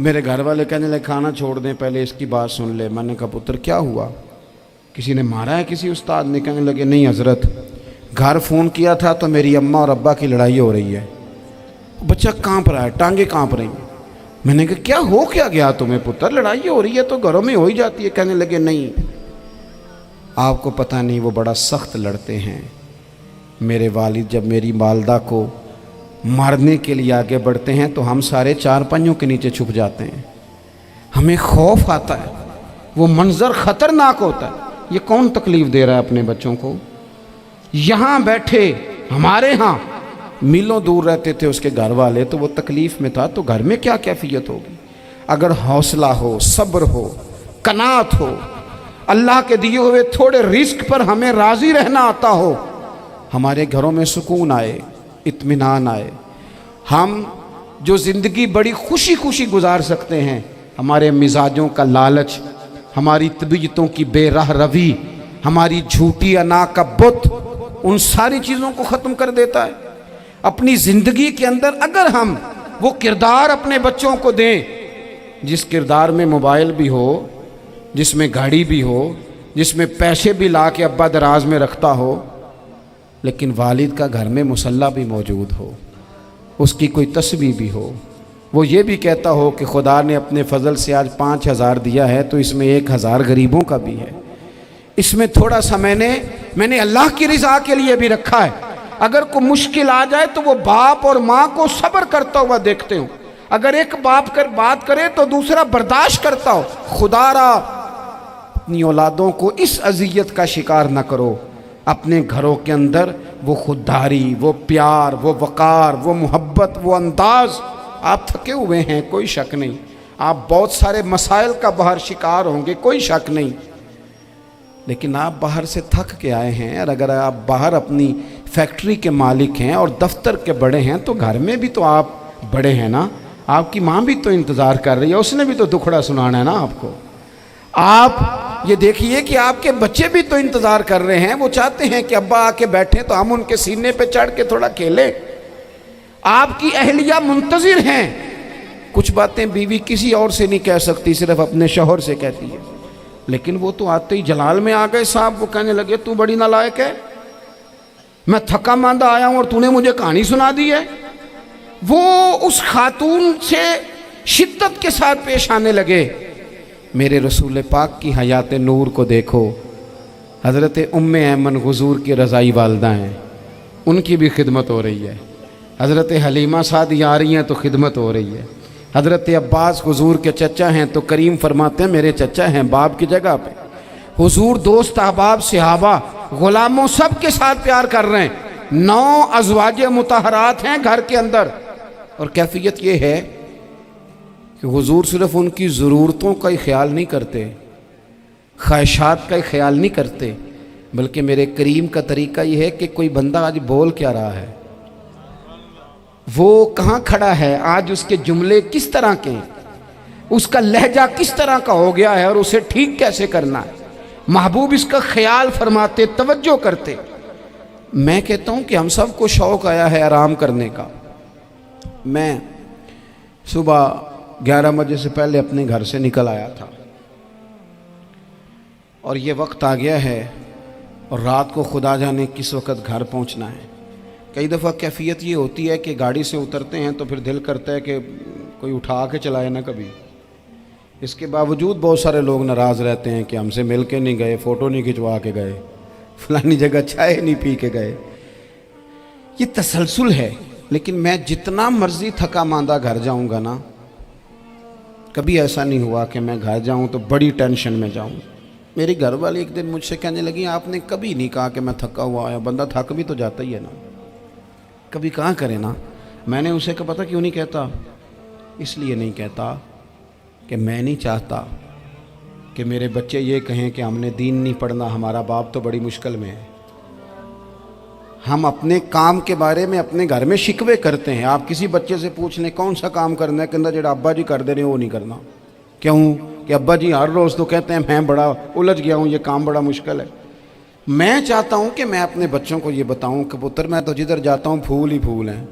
میرے گھر والے کہنے لگے کھانا چھوڑ دیں پہلے اس کی بات سن لے. میں نے کہا پتر کیا ہوا, کسی نے مارا ہے کسی استاد نے؟ کہنے لگے نہیں حضرت, گھر فون کیا تھا تو میری اماں اور ابا کی لڑائی ہو رہی ہے. بچہ کانپ رہا ہے, ٹانگیں کانپ رہی ہیں. میں نے کہا کیا ہو کیا گیا تمہیں پتر, لڑائی ہو رہی ہے تو گھروں میں ہو ہی جاتی ہے. کہنے لگے نہیں آپ کو پتہ نہیں وہ بڑا سخت لڑتے ہیں. میرے والد جب میری والدہ کو مارنے کے لیے آگے بڑھتے ہیں تو ہم سارے چار پنجوں کے نیچے چھپ جاتے ہیں, ہمیں خوف آتا ہے, وہ منظر خطرناک ہوتا ہے. یہ کون تکلیف دے رہا ہے اپنے بچوں کو؟ یہاں بیٹھے ہمارے ہاں میلوں دور رہتے تھے اس کے گھر والے, تو وہ تکلیف میں تھا, تو گھر میں کیا کیفیت ہوگی؟ اگر حوصلہ ہو, صبر ہو, قناعت ہو, اللہ کے دیے ہوئے تھوڑے رزق پر ہمیں راضی رہنا آتا ہو, ہمارے گھروں میں سکون آئے, اطمینان آئے, ہم جو زندگی بڑی خوشی خوشی گزار سکتے ہیں. ہمارے مزاجوں کا لالچ, ہماری طبیعتوں کی بے راہ روی, ہماری جھوٹی انا کا بت, ان ساری چیزوں کو ختم کر دیتا ہے. اپنی زندگی کے اندر اگر ہم وہ کردار اپنے بچوں کو دیں جس کردار میں موبائل بھی ہو, جس میں گاڑی بھی ہو, جس میں پیسے بھی لا کے ابا دراز میں رکھتا ہو, لیکن والد کا گھر میں مصلی بھی موجود ہو, اس کی کوئی تسبیح بھی ہو, وہ یہ بھی کہتا ہو کہ خدا نے اپنے فضل سے آج 5,000 دیا ہے تو اس میں 1,000 غریبوں کا بھی ہے, اس میں تھوڑا سا میں نے اللہ کی رضا کے لیے بھی رکھا ہے. اگر کوئی مشکل آ جائے تو وہ باپ اور ماں کو صبر کرتا ہوا دیکھتے ہوں. اگر ایک باپ کر بات کرے تو دوسرا برداشت کرتا ہو. خدا را اپنی اولادوں کو اس اذیت کا شکار نہ کرو. اپنے گھروں کے اندر وہ خودداری, وہ پیار, وہ وقار, وہ محبت, وہ انداز. آپ تھکے ہوئے ہیں کوئی شک نہیں, آپ بہت سارے مسائل کا باہر شکار ہوں گے کوئی شک نہیں, لیکن آپ باہر سے تھک کے آئے ہیں. اور اگر آپ باہر اپنی فیکٹری کے مالک ہیں اور دفتر کے بڑے ہیں تو گھر میں بھی تو آپ بڑے ہیں نا. آپ کی ماں بھی تو انتظار کر رہی ہے, اس نے بھی تو دکھڑا سنانا ہے نا آپ کو. آپ یہ دیکھیے کہ آپ کے بچے بھی تو انتظار کر رہے ہیں, وہ چاہتے ہیں کہ ابا آ کے بیٹھیں تو ہم ان کے سینے پہ چڑھ کے تھوڑا کھیلیں. آپ کی اہلیہ منتظر ہیں. کچھ باتیں بیوی کسی اور سے نہیں کہہ سکتی, صرف اپنے شوہر سے کہتی ہے, لیکن وہ تو آتے ہی جلال میں آ گئے صاحب. وہ کہنے لگے تو بڑی نالائق ہے, میں تھکا ماندہ آیا ہوں اور تو نے مجھے کہانی سنا دی ہے. وہ اس خاتون سے شدت کے ساتھ پیش آنے لگے. میرے رسول پاک کی حیات نور کو دیکھو, حضرت ام ایمن حضور کی رضائی والدہ ہیں, ان کی بھی خدمت ہو رہی ہے. حضرت حلیمہ سعدی آ رہی ہیں تو خدمت ہو رہی ہے. حضرت عباس حضور کے چچا ہیں تو کریم فرماتے ہیں میرے چچا ہیں باپ کی جگہ پہ. حضور دوست احباب صحابہ غلاموں سب کے ساتھ پیار کر رہے ہیں. 9 ازواج مطہرات ہیں گھر کے اندر, اور کیفیت یہ ہے کہ حضور صرف ان کی ضرورتوں کا ہی خیال نہیں کرتے, خواہشات کا ہی خیال نہیں کرتے, بلکہ میرے کریم کا طریقہ یہ ہے کہ کوئی بندہ آج بول کیا رہا ہے, وہ کہاں کھڑا ہے آج, اس کے جملے کس طرح کے ہیں, اس کا لہجہ کس طرح کا ہو گیا ہے اور اسے ٹھیک کیسے کرنا ہے. محبوب اس کا خیال فرماتے, توجہ کرتے. میں کہتا ہوں کہ ہم سب کو شوق آیا ہے آرام کرنے کا. میں صبح 11 بجے سے پہلے اپنے گھر سے نکل آیا تھا, اور یہ وقت آ گیا ہے اور رات کو خدا جانے کس وقت گھر پہنچنا ہے. کئی دفعہ کیفیت یہ ہوتی ہے کہ گاڑی سے اترتے ہیں تو پھر دل کرتا ہے کہ کوئی اٹھا کے چلائے نہ کبھی. اس کے باوجود بہت سارے لوگ ناراض رہتے ہیں کہ ہم سے مل کے نہیں گئے, فوٹو نہیں کھنچوا کے گئے, فلانی جگہ چائے نہیں پی کے گئے. یہ تسلسل ہے. لیکن میں جتنا مرضی تھکا ماندہ گھر جاؤں گا نا, کبھی ایسا نہیں ہوا کہ میں گھر جاؤں تو بڑی ٹینشن میں جاؤں. میری گھر والی ایک دن مجھ سے کہنے لگی آپ نے کبھی نہیں کہا کہ میں تھکا ہوا آیا. بندہ تھک بھی تو جاتا ہی ہے نا, کبھی کہاں کرے نا. میں نے اسے کہا پتہ کیوں نہیں کہتا, اس لیے نہیں کہتا کہ میں نہیں چاہتا کہ میرے بچے یہ کہیں کہ ہم نے دین نہیں پڑھنا, ہمارا باپ تو بڑی مشکل میں ہے. ہم اپنے کام کے بارے میں اپنے گھر میں شکوے کرتے ہیں. آپ کسی بچے سے پوچھ لیں کون سا کام کرنا ہے, کہ اندر جڑا ابا جی کر دے رہے ہیں وہ نہیں کرنا. کیوں کہ ابا جی ہر روز تو کہتے ہیں میں بڑا الجھ گیا ہوں, یہ کام بڑا مشکل ہے. میں چاہتا ہوں کہ میں اپنے بچوں کو یہ بتاؤں کہ پتر میں تو جدھر جاتا ہوں پھول ہی پھول ہیں.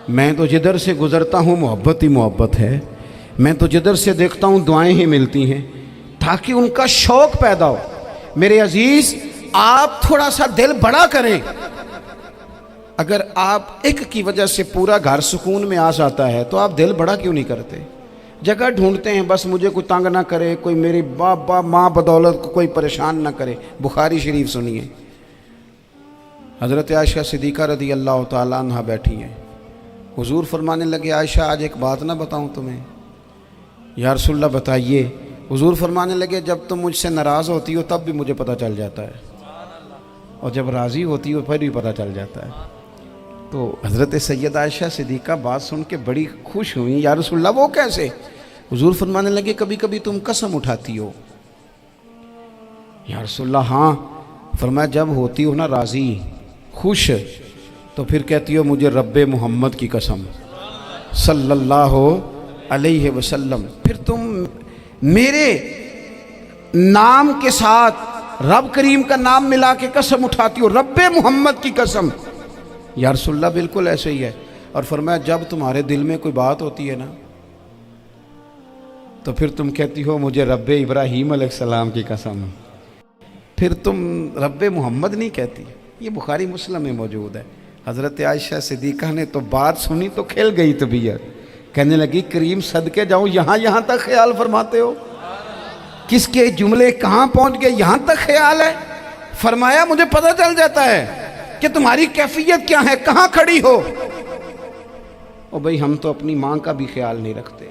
میں تو جدھر سے گزرتا ہوں محبت ہی محبت ہے، میں تو جدھر سے دیکھتا ہوں دعائیں ہی ملتی ہیں، تاکہ ان کا شوق پیدا ہو۔ میرے عزیز، آپ تھوڑا سا دل بڑا کریں۔ اگر آپ ایک کی وجہ سے پورا گھر سکون میں آ جاتا ہے تو آپ دل بڑا کیوں نہیں کرتے؟ جگہ ڈھونڈتے ہیں بس مجھے کوئی تنگ نہ کرے، کوئی میری باپ ماں بدولت کو کوئی پریشان نہ کرے۔ بخاری شریف سنیے، حضرت عائشہ صدیقہ رضی اللہ تعالیٰ عنہ بیٹھی ہیں، حضور فرمانے لگے عائشہ آج ایک بات نہ بتاؤں تمہیں؟ یا رسول اللہ بتائیے۔ حضور فرمانے لگے جب تم مجھ سے ناراض ہوتی ہو تب بھی مجھے پتہ چل جاتا ہے، اور جب راضی ہوتی ہو پھر بھی پتہ چل جاتا ہے۔ تو حضرت سیدہ عائشہ صدیقہ بات سن کے بڑی خوش ہوئیں، یا رسول اللہ وہ کیسے؟ حضور فرمانے لگے کبھی کبھی تم قسم اٹھاتی ہو۔ یا رسول اللہ ہاں۔ فرمایا جب ہوتی ہو نا راضی، خوش، تو پھر کہتی ہو مجھے رب محمد کی قسم صلی اللہ علیہ وسلم، پھر تم میرے نام کے ساتھ رب کریم کا نام ملا کے قسم اٹھاتی ہو، رب محمد کی قسم۔ یا رسول اللہ بالکل ایسے ہی ہے۔ اور فرمایا جب تمہارے دل میں کوئی بات ہوتی ہے نا تو پھر تم کہتی ہو مجھے رب ابراہیم علیہ السلام کی قسم، پھر تم رب محمد نہیں کہتی۔ یہ بخاری مسلم میں موجود ہے۔ حضرت عائشہ صدیقہ نے تو بات سنی تو کھل گئی طبیعت، کہنے لگی کریم صدقے جاؤں، یہاں تک خیال فرماتے ہو؟ کس کے جملے کہاں پہنچ گئے، یہاں تک خیال ہے؟ فرمایا مجھے پتہ چل جاتا ہے کہ تمہاری کیفیت کیا ہے، کہاں کھڑی ہو۔ اور بھئی ہم تو اپنی ماں کا بھی خیال نہیں رکھتے۔